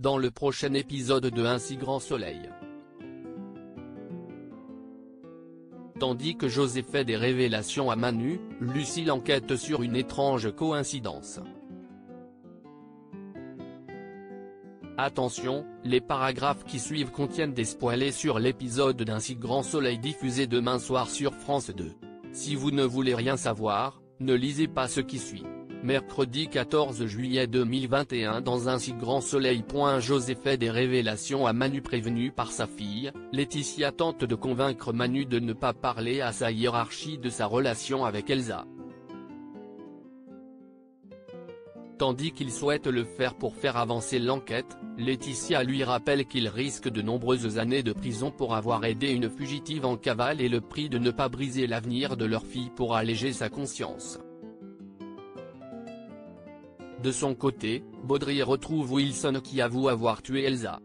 dans le prochain épisode de Un si grand soleil. Tandis que José fait des révélations à Manu, Lucille enquête sur une étrange coïncidence. Attention, les paragraphes qui suivent contiennent des spoilers sur l'épisode d'Un si grand soleil diffusé demain soir sur France 2. Si vous ne voulez rien savoir, ne lisez pas ce qui suit. Mercredi 14 juillet 2021 dans Un si grand soleil. José fait des révélations à Manu. Prévenu par sa fille, Laetitia tente de convaincre Manu de ne pas parler à sa hiérarchie de sa relation avec Elsa. Tandis qu'il souhaite le faire pour faire avancer l'enquête, Laetitia lui rappelle qu'il risque de nombreuses années de prison pour avoir aidé une fugitive en cavale et le prix de ne pas briser l'avenir de leur fille pour alléger sa conscience. De son côté, Baudry retrouve Wilson qui avoue avoir tué Elsa.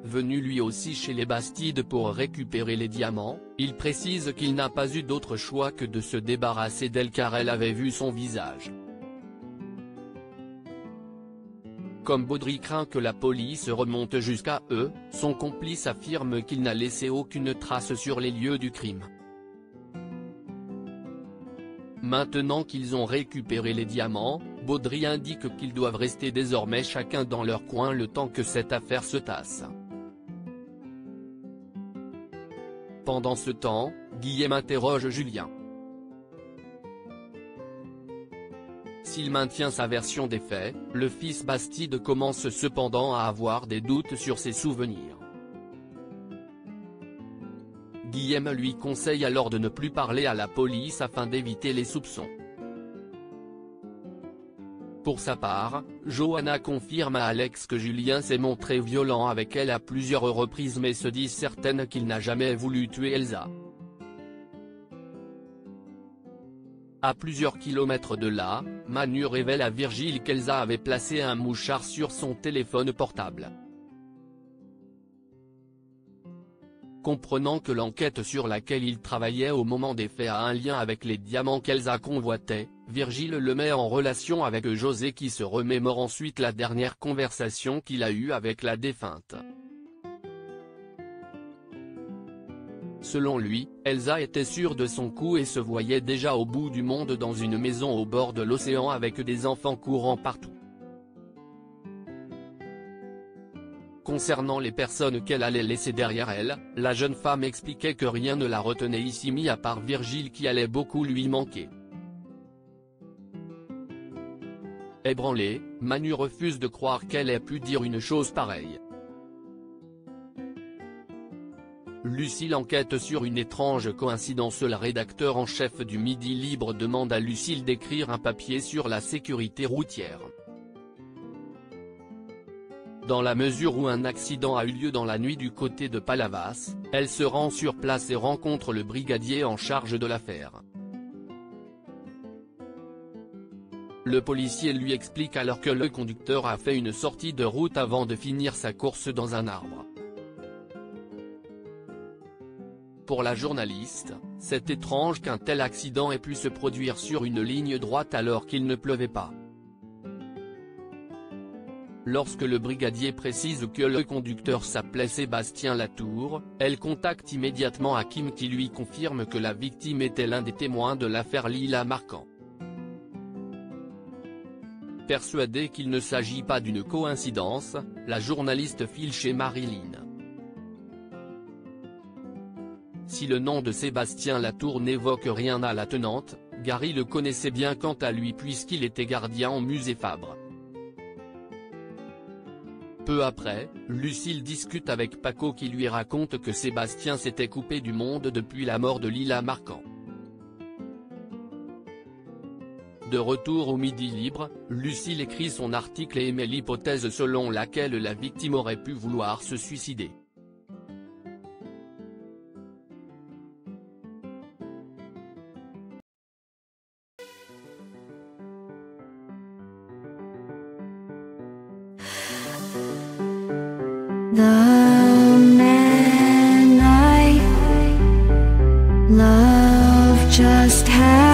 Venu lui aussi chez les Bastides pour récupérer les diamants, il précise qu'il n'a pas eu d'autre choix que de se débarrasser d'elle car elle avait vu son visage. Comme Baudry craint que la police remonte jusqu'à eux, son complice affirme qu'il n'a laissé aucune trace sur les lieux du crime. Maintenant qu'ils ont récupéré les diamants, Baudry indique qu'ils doivent rester désormais chacun dans leur coin le temps que cette affaire se tasse. Pendant ce temps, Guillaume interroge Julien. S'il maintient sa version des faits, le fils Bastide commence cependant à avoir des doutes sur ses souvenirs. Guillaume lui conseille alors de ne plus parler à la police afin d'éviter les soupçons. Pour sa part, Johanna confirme à Alex que Julien s'est montré violent avec elle à plusieurs reprises mais se dit certaine qu'il n'a jamais voulu tuer Elsa. À plusieurs kilomètres de là, Manu révèle à Virgile qu'Elsa avait placé un mouchard sur son téléphone portable. Comprenant que l'enquête sur laquelle il travaillait au moment des faits a un lien avec les diamants qu'Elsa convoitait, Virgile le met en relation avec José qui se remémore ensuite la dernière conversation qu'il a eue avec la défunte. Selon lui, Elsa était sûre de son coup et se voyait déjà au bout du monde dans une maison au bord de l'océan avec des enfants courant partout. Concernant les personnes qu'elle allait laisser derrière elle, la jeune femme expliquait que rien ne la retenait ici mis à part Virgile qui allait beaucoup lui manquer. Ébranlée, Manu refuse de croire qu'elle ait pu dire une chose pareille. Lucille enquête sur une étrange coïncidence. Le rédacteur en chef du Midi Libre demande à Lucille d'écrire un papier sur la sécurité routière. Dans la mesure où un accident a eu lieu dans la nuit du côté de Palavas, elle se rend sur place et rencontre le brigadier en charge de l'affaire. Le policier lui explique alors que le conducteur a fait une sortie de route avant de finir sa course dans un arbre. Pour la journaliste, c'est étrange qu'un tel accident ait pu se produire sur une ligne droite alors qu'il ne pleuvait pas. Lorsque le brigadier précise que le conducteur s'appelait Sébastien Latour, elle contacte immédiatement Hakim qui lui confirme que la victime était l'un des témoins de l'affaire Lila Marquand. Persuadée qu'il ne s'agit pas d'une coïncidence, la journaliste file chez Marilyn. Si le nom de Sébastien Latour n'évoque rien à la tenante, Gary le connaissait bien quant à lui puisqu'il était gardien au musée Fabre. Peu après, Lucille discute avec Paco qui lui raconte que Sébastien s'était coupé du monde depuis la mort de Lila Marquand. De retour au Midi Libre, Lucille écrit son article et émet l'hypothèse selon laquelle la victime aurait pu vouloir se suicider. The man I love just had